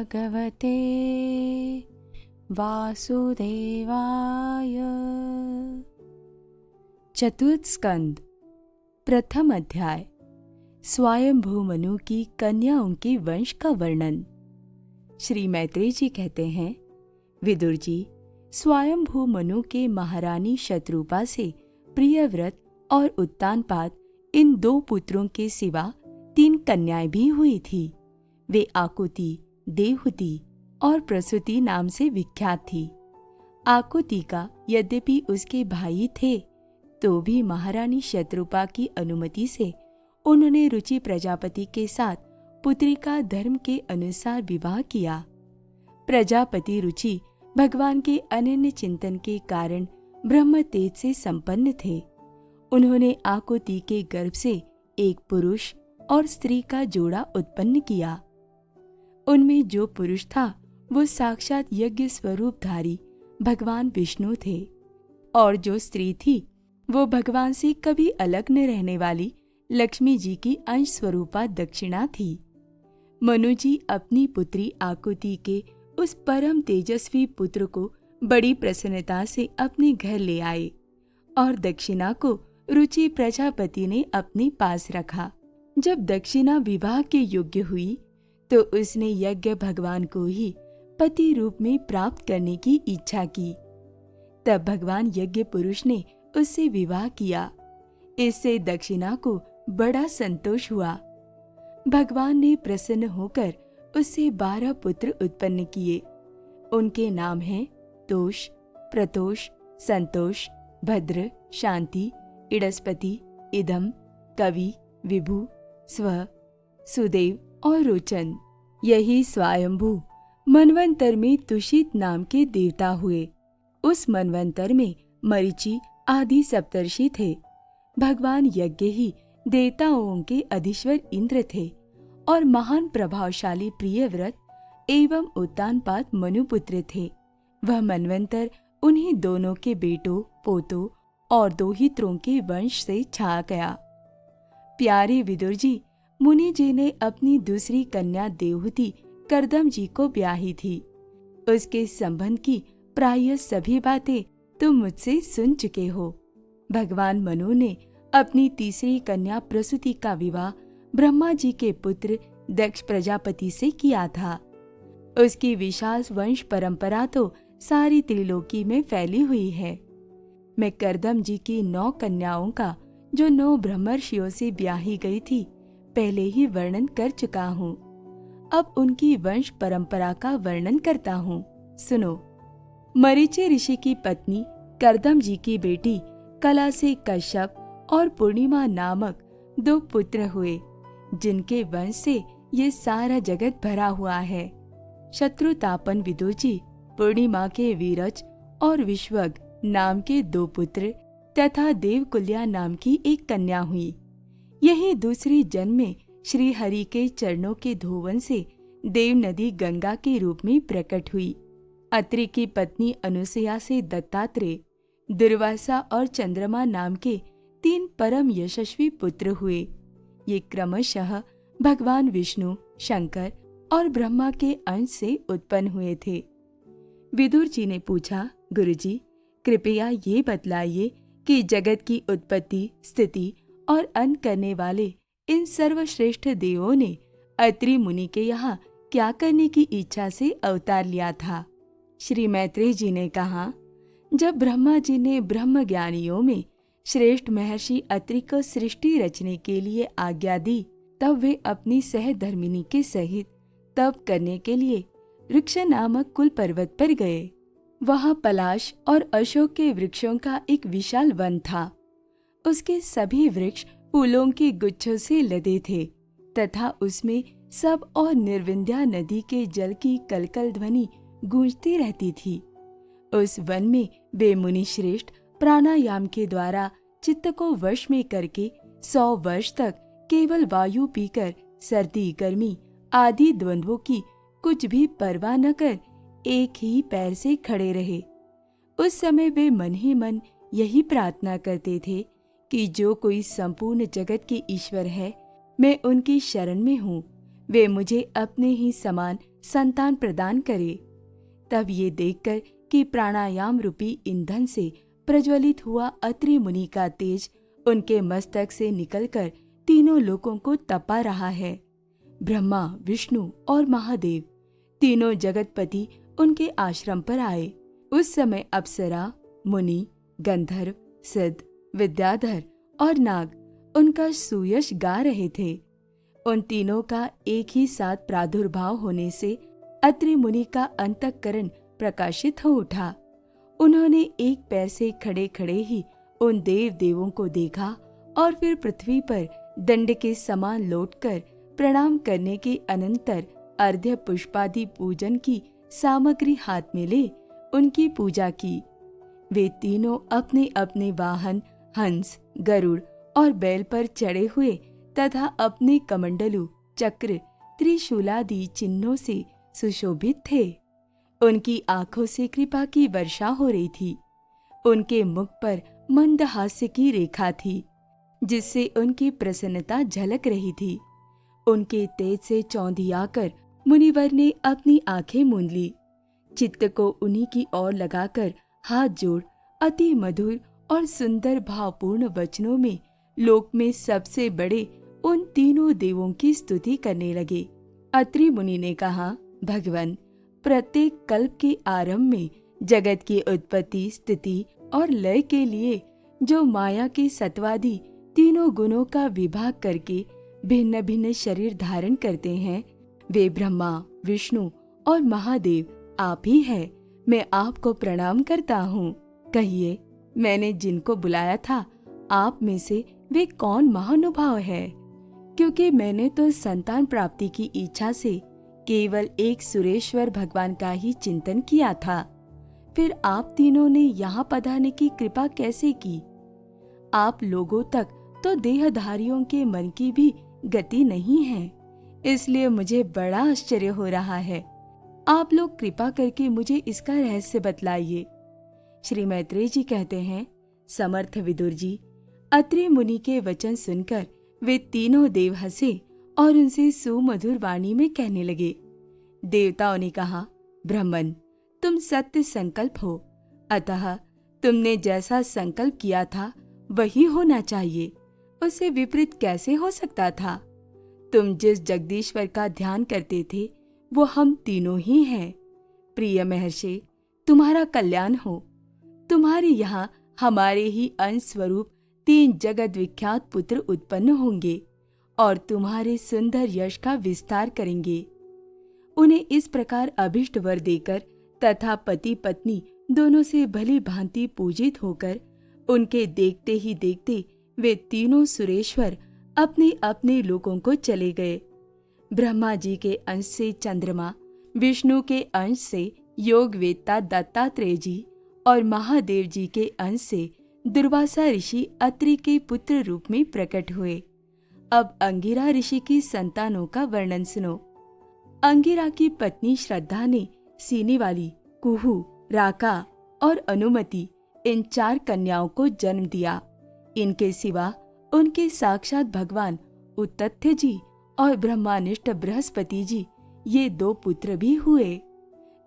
भगवते वासुदेवाय। चतुर्थ स्कंद, प्रथम अध्याय। स्वयंभू मनु की कन्याओं के वंश का वर्णन। श्री मैत्रेय जी कहते हैं, विदुर जी, स्वयंभू मनु के महारानी शत्रुपा से प्रियव्रत और उत्तानपाद इन 2 पुत्रों के सिवा 3 कन्याएं भी हुई थी। वे आकुति, देवहूति और प्रसूति नाम से विख्यात थी। आकुति का यद्यपि उसके भाई थे, तो भी महारानी शत्रुपा की अनुमति से उन्होंने रुचि प्रजापति के साथ पुत्री का धर्म के अनुसार विवाह किया। प्रजापति रुचि भगवान के अनन्य चिंतन के कारण ब्रह्म तेज से संपन्न थे। उन्होंने आकुति के गर्भ से एक पुरुष और स्त्री का जोड़ा उत्पन्न किया। उनमें जो पुरुष था वो साक्षात यज्ञ स्वरूपधारी भगवान विष्णु थे, और जो स्त्री थी वो भगवान से कभी अलग न रहने वाली लक्ष्मी जी की अंश स्वरूपा दक्षिणा थी। मनु जी अपनी पुत्री आकुति के उस परम तेजस्वी पुत्र को बड़ी प्रसन्नता से अपने घर ले आए और दक्षिणा को रुचि प्रजापति ने अपने पास रखा। जब दक्षिणा विवाह के योग्य हुई तो उसने यज्ञ भगवान को ही पति रूप में प्राप्त करने की इच्छा की। तब भगवान यज्ञ पुरुष ने उससे विवाह किया। इससे दक्षिणा को बड़ा संतोष हुआ। भगवान ने प्रसन्न होकर उससे 12 पुत्र उत्पन्न किए। उनके नाम हैं तोष, प्रतोष, संतोष, भद्र, शांति, इडस्पति, इदम, कवि, विभु, स्व, सुदेव और रोचन। यही स्वयंभू मनवंतर में तुषित नाम के देवता हुए। उस मनवंतर में मरीचि आदि सप्तर्षि थे। भगवान यज्ञ ही देवताओं के अधीश्वर इंद्र थे और महान प्रभावशाली प्रियव्रत एवं उत्तानपाद मनुपुत्र थे। वह मनवंतर उन्हीं दोनों के बेटों, पोतों और दोहित्रों के वंश से छा गया। प्यारे विदुर जी, मुनि जी ने अपनी दूसरी कन्या देवहूति कर्दम जी को ब्याही थी। उसके संबंध की प्रायः सभी बातें तुम मुझसे सुन चुके हो। भगवान मनु ने अपनी तीसरी कन्या प्रसूति का विवाह ब्रह्मा जी के पुत्र दक्ष प्रजापति से किया था। उसकी विशाल वंश परंपरा तो सारी त्रिलोकी में फैली हुई है। मैं कर्दम जी की 9 कन्याओं का, जो 9 ब्रह्मर्षियों से ब्याही गई थी, पहले ही वर्णन कर चुका हूँ। अब उनकी वंश परंपरा का वर्णन करता हूँ। सुनो। मरीचि ऋषि की पत्नी कर्दम जी की बेटी कला से कश्यप और पूर्णिमा नामक 2 पुत्र हुए, जिनके वंश से ये सारा जगत भरा हुआ है। शत्रुतापन विदुर जी, पूर्णिमा के वीरज और विश्वग नाम के 2 पुत्र तथा देवकुल्या नाम की एक कन्या हुई। यही दूसरी जन्म में श्री हरि के चरणों के धोवन से देव नदी गंगा के रूप में प्रकट हुई। अत्रि की पत्नी अनुसुया से दत्तात्रेय, दुर्वासा और चंद्रमा नाम के 3 परम यशस्वी पुत्र हुए। ये क्रमशः भगवान विष्णु, शंकर और ब्रह्मा के अंश से उत्पन्न हुए थे। विदुर जी ने पूछा, गुरुजी, कृपया ये बतलाइए कि जगत की उत्पत्ति, स्थिति और अंत करने वाले इन सर्वश्रेष्ठ देवों ने अत्रि मुनि के यहाँ क्या करने की इच्छा से अवतार लिया था। श्री मैत्रेय जी ने कहा, जब ब्रह्मा जी ने ब्रह्म ज्ञानियों में श्रेष्ठ महर्षि अत्रि को सृष्टि रचने के लिए आज्ञा दी, तब वे अपनी सहधर्मिणी के सहित तप करने के लिए वृक्ष नामक कुल पर्वत पर गए। वहाँ पलाश और अशोक के वृक्षों का एक विशाल वन था। उसके सभी वृक्ष फूलों के गुच्छों से लदे थे तथा उसमें सब और निर्विंध्या नदी के जल की कलकल ध्वनि गूंजती रहती थी। उस वन में वे मुनि श्रेष्ठ प्राणायाम के द्वारा चित्त को वश में करके 100 वर्ष तक केवल वायु पीकर सर्दी गर्मी आदि द्वंद्वों की कुछ भी परवाह न कर एक ही पैर से खड़े रहे। उस समय वे मन ही मन यही प्रार्थना करते थे कि जो कोई संपूर्ण जगत के ईश्वर है, मैं उनकी शरण में हूँ, वे मुझे अपने ही समान संतान प्रदान करे। तब ये देखकर कि प्राणायाम रूपी ईंधन से प्रज्वलित हुआ अत्रि मुनि का तेज उनके मस्तक से निकलकर तीनों लोकों को तपा रहा है, ब्रह्मा, विष्णु और महादेव तीनों जगतपति उनके आश्रम पर आए। उस समय अप्सरा, मुनि, गंधर्व, सिद्ध, विद्याधर और नाग उनका सुयश गा रहे थे। उन तीनों का एक ही साथ प्रादुर्भाव होने से अत्रि मुनि का अंतःकरण प्रकाशित हो उठा। उन्होंने एक पैर से खड़े खड़े ही उन देव देवों को देखा और फिर पृथ्वी पर दंड के समान लौटकर प्रणाम करने के अनंतर अर्घ्य पुष्पादि पूजन की सामग्री हाथ में ले उनकी पूजा की। वे तीनों अपने अपने वाहन हंस, गरुड़ और बैल पर चढ़े हुए तथा अपने कमंडलू, चक्र, त्रिशूलादि चिन्हों से सुशोभित थे। उनकी आंखों से कृपा की वर्षा हो रही थी। उनके मुख पर मंद हास्य की रेखा थी, जिससे उनकी प्रसन्नता झलक रही थी। उनके तेज से चौंधियाकर मुनिवर ने अपनी आंखें मूंद ली। चित्त को उन्हीं की ओर लगाकर हाथ जोड़ अति मधुर और सुंदर भावपूर्ण वचनों में लोक में सबसे बड़े उन तीनों देवों की स्तुति करने लगे। अत्रि मुनि ने कहा, भगवान, प्रत्येक कल्प के आरंभ में जगत की उत्पत्ति, स्थिति और लय के लिए जो माया के सत्वादि तीनों गुणों का विभाग करके भिन्न भिन्न शरीर धारण करते हैं, वे ब्रह्मा, विष्णु और महादेव आप ही हैं। मैं आपको प्रणाम करता हूँ। कहिए, मैंने जिनको बुलाया था आप में से वे कौन महानुभाव है? क्योंकि मैंने तो संतान प्राप्ति की इच्छा से केवल एक सुरेश्वर भगवान का ही चिंतन किया था। फिर आप तीनों ने यहाँ पधारने की कृपा कैसे की? आप लोगों तक तो देहधारियों के मन की भी गति नहीं है, इसलिए मुझे बड़ा आश्चर्य हो रहा है। आप लोग कृपा करके मुझे इसका रहस्य बतलाइए। श्री मैत्रेय जी कहते हैं, समर्थ विदुर जी, अत्रि मुनि के वचन सुनकर वे तीनों देव हंसे और उनसे सुमधुर वाणी में कहने लगे। देवताओं ने कहा, ब्राह्मण, तुम सत्य संकल्प हो, अतः तुमने जैसा संकल्प किया था वही होना चाहिए। उससे विपरीत कैसे हो सकता था? तुम जिस जगदीश्वर का ध्यान करते थे वो हम तीनों ही हैं। प्रिय महर्षि, तुम्हारा कल्याण हो। तुम्हारे यहाँ हमारे ही अंश स्वरूप 3 जगत विख्यात पुत्र उत्पन्न होंगे और तुम्हारे सुंदर यश का विस्तार करेंगे। उन्हें इस प्रकार अभिष्ट वर देकर तथा पति पत्नी दोनों से भली भांति पूजित होकर उनके देखते ही देखते वे तीनों सुरेश्वर अपने अपने लोकों को चले गए। ब्रह्मा जी के अंश से चंद्रमा, विष्णु के अंश से योगवेत्ता दत्तात्रेय जी और महादेव जी के अंश से दुर्वासा ऋषि अत्रि के पुत्र रूप में प्रकट हुए। अब अंगिरा ऋषि की संतानों का वर्णन सुनो। अंगिरा की पत्नी श्रद्धा ने सीने वाली, कुहू, राका और अनुमति इन 4 कन्याओं को जन्म दिया। इनके सिवा उनके साक्षात भगवान उत्तथ्य जी और ब्रह्मानिष्ठ बृहस्पति जी ये 2 पुत्र भी हुए,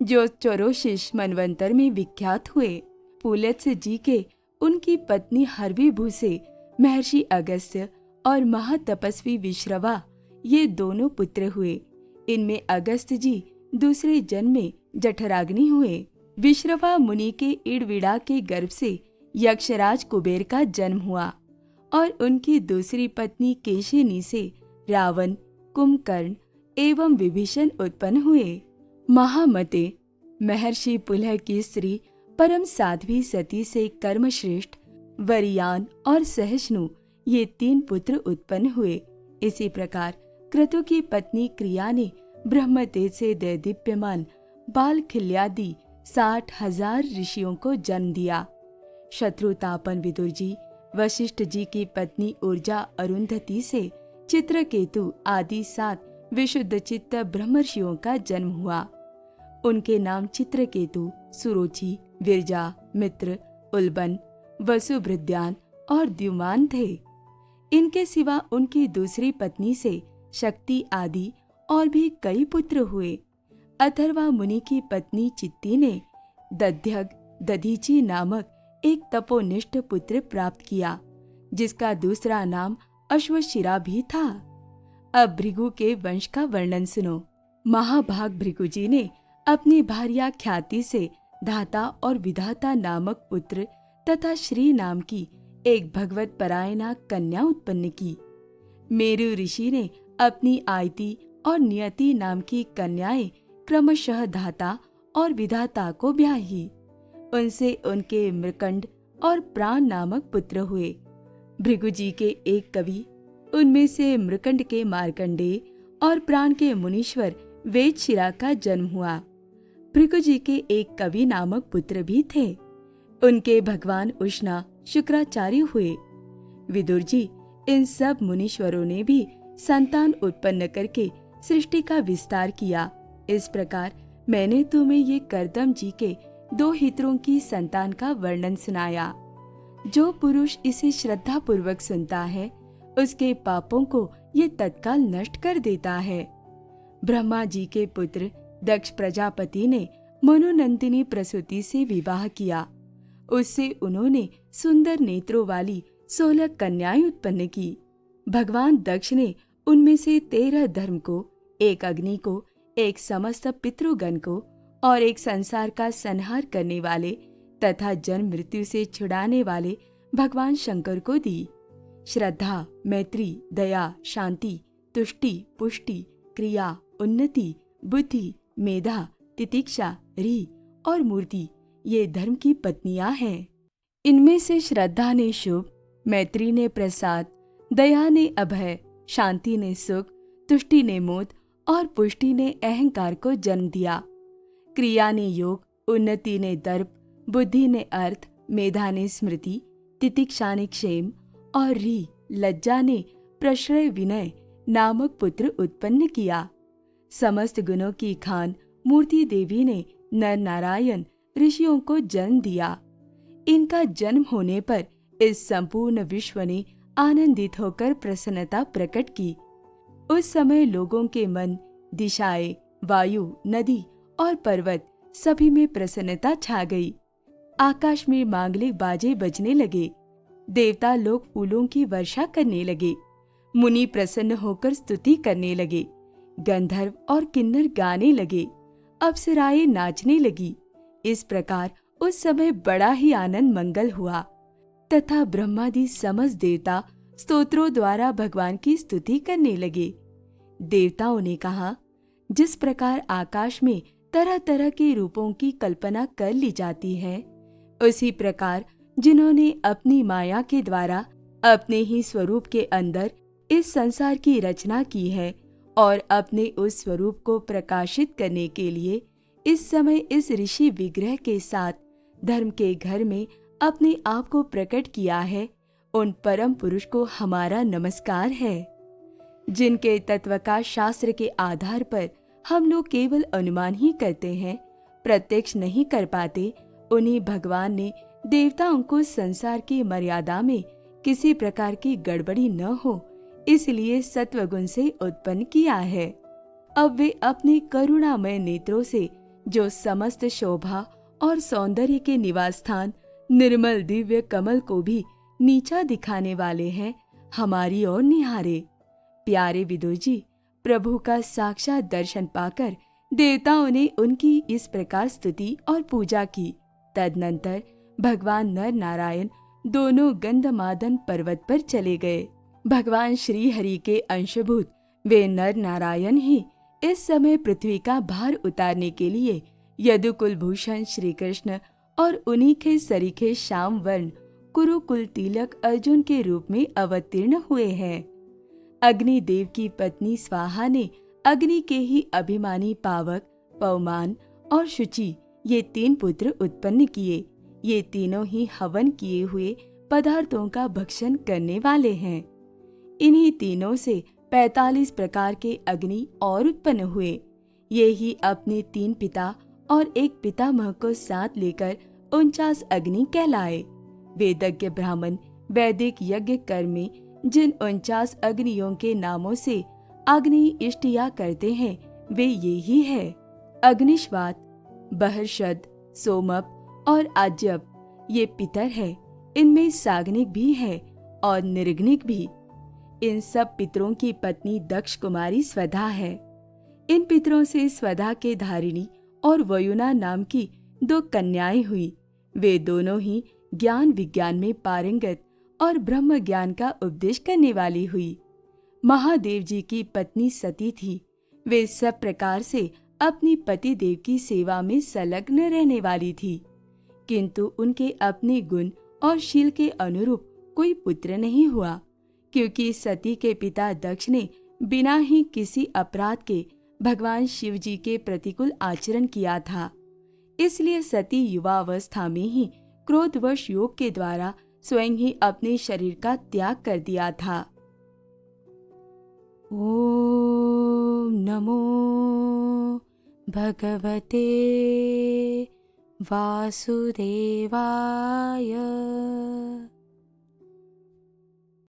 जो चौरोशिष मनवंतर में विख्यात हुए। पुलत्स्य जी के उनकी पत्नी हर्विभू से महर्षि अगस्त्य और महातपस्वी विश्रवा ये दोनों पुत्र हुए। इनमें अगस्त्य जी दूसरे जन्म में जठराग्नि हुए। विश्रवा मुनि के इड़विड़ा के गर्भ से यक्षराज कुबेर का जन्म हुआ और उनकी दूसरी पत्नी केशिनी से रावण, कुंभकर्ण एवं विभीषण उत्पन्न हुए। महामते, महर्षि पुलह की स्त्री परम साध्वी सती से कर्मश्रेष्ठ वरियान और सहिष्णु ये 3 पुत्र उत्पन्न हुए। इसी प्रकार क्रतु की पत्नी क्रिया ने ब्रह्मतेज से दैदीप्यमान बाल खिल्यादि 60,000 ऋषियों को जन्म दिया। शत्रुतापन विदुर जी, वशिष्ठ जी की पत्नी ऊर्जा अरुंधति से चित्रकेतु आदि 7 विशुद्ध चित्त ब्रह्मर्षियों का जन्म हुआ। उनके नाम चित्रकेतु, सुरुचि, विरजा, मित्र, उल्बन, वसुभृद्यान और द्युमान थे। इनके सिवा उनकी दूसरी पत्नी से शक्ति आदि और भी कई पुत्र हुए। अथर्वा मुनि की पत्नी चित्ती ने दध्यग दधीची नामक एक तपोनिष्ठ पुत्र प्राप्त किया, जिसका दूसरा नाम अश्वशिरा भी था। अब भृगु के वंश का वर्णन सुनो। महाभाग भृगु जी ने अपनी भार्या ख्याति से धाता और विधाता नामक पुत्र तथा श्री नाम की एक भगवत परायणा कन्या उत्पन्न की। मेरु ऋषि ने अपनी आयति और नियति नाम की कन्याएं क्रमशः धाता और विधाता को ब्याही। उनसे उनके मृकंड और प्राण नामक पुत्र हुए। भृगु जी के एक कवि, उनमें से मृकंड के मार्कंडेय और प्राण के मुनीश्वर वेदशिरा का जन्म हुआ। भृगु जी के एक कवि नामक पुत्र भी थे। उनके भगवान उष्णा शुक्राचार्य हुए। विदुर जी, इन सब मुनीश्वरों ने भी संतान उत्पन्न करके सृष्टि का विस्तार किया। इस प्रकार मैंने तुम्हें ये कर्दम जी के 2 हितों की संतान का वर्णन सुनाया। जो पुरुष इसे श्रद्धा पूर्वक सुनता है, उसके पापों को ये तत्काल नष्ट कर देता है। ब्रह्मा जी के पुत्र दक्ष प्रजापति ने मनोनंदिनी प्रसूति से विवाह किया। उससे उन्होंने सुंदर नेत्रों वाली 16 कन्याएं उत्पन्न की। भगवान दक्ष ने उनमें से 13 धर्म को, एक अग्नि को, एक समस्त पितृगण को और एक संसार का संहार करने वाले तथा जन्म मृत्यु से छुड़ाने वाले भगवान शंकर को दी। श्रद्धा, मैत्री, दया, शांति, तुष्टि, पुष्टि, क्रिया, उन्नति, बुद्धि, मेधा, तितिक्षा, री और मूर्ति ये धर्म की पत्नियां हैं। इनमें से श्रद्धा ने शुभ, मैत्री ने प्रसाद, दया ने अभय, शांति ने सुख, तुष्टि ने मोद और पुष्टि ने अहंकार को जन्म दिया। क्रिया ने योग, उन्नति ने दर्प, बुद्धि ने अर्थ, मेधा ने स्मृति, तितिक्षा ने क्षेम और री लज्जा ने प्रश्रय विनय नामक पुत्र उत्पन्न किया। समस्त गुणों की खान मूर्ति देवी ने नर नारायण ऋषियों को जन्म दिया। इनका जन्म होने पर इस संपूर्ण विश्व ने आनंदित होकर प्रसन्नता प्रकट की। उस समय लोगों के मन, दिशाएं, वायु, नदी और पर्वत सभी में प्रसन्नता छा गई। आकाश में मांगलिक बाजे बजने लगे। देवता लोग फूलों की वर्षा करने लगे। मुनि प्रसन्न होकर स्तुति करने लगे। गंधर्व और किन्नर गाने लगे। अप्सराएं नाचने लगी। इस प्रकार उस समय बड़ा ही आनंद मंगल हुआ तथा ब्रह्मादि समस्त देवता स्तोत्रों द्वारा भगवान की स्तुति करने लगे। देवताओं ने कहा, जिस प्रकार आकाश में तरह तरह के रूपों की कल्पना कर ली जाती है, उसी प्रकार जिन्होंने अपनी माया के द्वारा अपने ही स्वरूप के अंदर इस संसार की रचना की है और अपने उस स्वरूप को प्रकाशित करने के लिए इस समय इस ऋषि विग्रह के साथ धर्म के घर में अपने आप को प्रकट किया है, उन परम पुरुष को हमारा नमस्कार है। जिनके तत्व का शास्त्र के आधार पर हम लोग केवल अनुमान ही करते हैं, प्रत्यक्ष नहीं कर पाते, उन्हीं भगवान ने देवताओं को संसार की मर्यादा में किसी प्रकार की गड़बड़ी न हो इसलिए सत्वगुण से उत्पन्न किया है। अब वे अपने करुणामय नेत्रों से जो समस्त शोभा और सौंदर्य के निवास स्थान निर्मल दिव्य कमल को भी नीचा दिखाने वाले हैं, हमारी ओर निहारे। प्यारे विदुर जी, प्रभु का साक्षात दर्शन पाकर देवताओं ने उनकी इस प्रकार स्तुति और पूजा की। तदनंतर भगवान नर नारायण दोनों गंधमादन पर्वत पर चले गए। भगवान श्री हरि के अंशभूत वे नर नारायण ही इस समय पृथ्वी का भार उतारने के लिए यदुकुल भूषण श्री कृष्ण और उन्हीं के सरीखे श्याम वर्ण कुरुकुल तिलक अर्जुन के रूप में अवतीर्ण हुए हैं। अग्निदेव की पत्नी स्वाहा ने अग्नि के ही अभिमानी पावक, पवमान और शुचि ये 3 पुत्र उत्पन्न किए। ये तीनों ही हवन किए हुए पदार्थों का भक्षण करने वाले हैं। इन्हीं तीनों से 45 प्रकार के अग्नि और उत्पन्न हुए। ये ही अपने 3 पिता और एक पितामह को साथ लेकर 49 अग्नि कहलाए। वेदज्ञ ब्राह्मण वैदिक यज्ञ कर्म में जिन 49 अग्नियों के नामों से आग्नेय इष्ट या करते हैं वे ये ही है अग्निश्वात, बहर्षद, सोमप और आज्यप। ये पितर है। इनमें साग्निक भी है और निर्ग्निक भी। इन सब पितरों की पत्नी दक्ष कुमारी स्वधा है। इन पितरों से स्वधा के धारिणी और वयुना नाम की 2 कन्याएं हुई। वे दोनों ही ज्ञान विज्ञान में पारंगत और ब्रह्म ज्ञान का उपदेश करने वाली हुई। महादेव जी की पत्नी सती थी। वे सब प्रकार से अपनी पति देव की सेवा में संलग्न रहने वाली थी, किंतु उनके अपने गुण और शील के अनुरूप कोई पुत्र नहीं हुआ, क्योंकि सती के पिता दक्ष ने बिना ही किसी अपराध के भगवान शिव जी के प्रतिकूल आचरण किया था। इसलिए सती युवावस्था में ही क्रोधवश योग के द्वारा स्वयं ही अपने शरीर का त्याग कर दिया था। ओम नमो भगवते वासुदेवाय।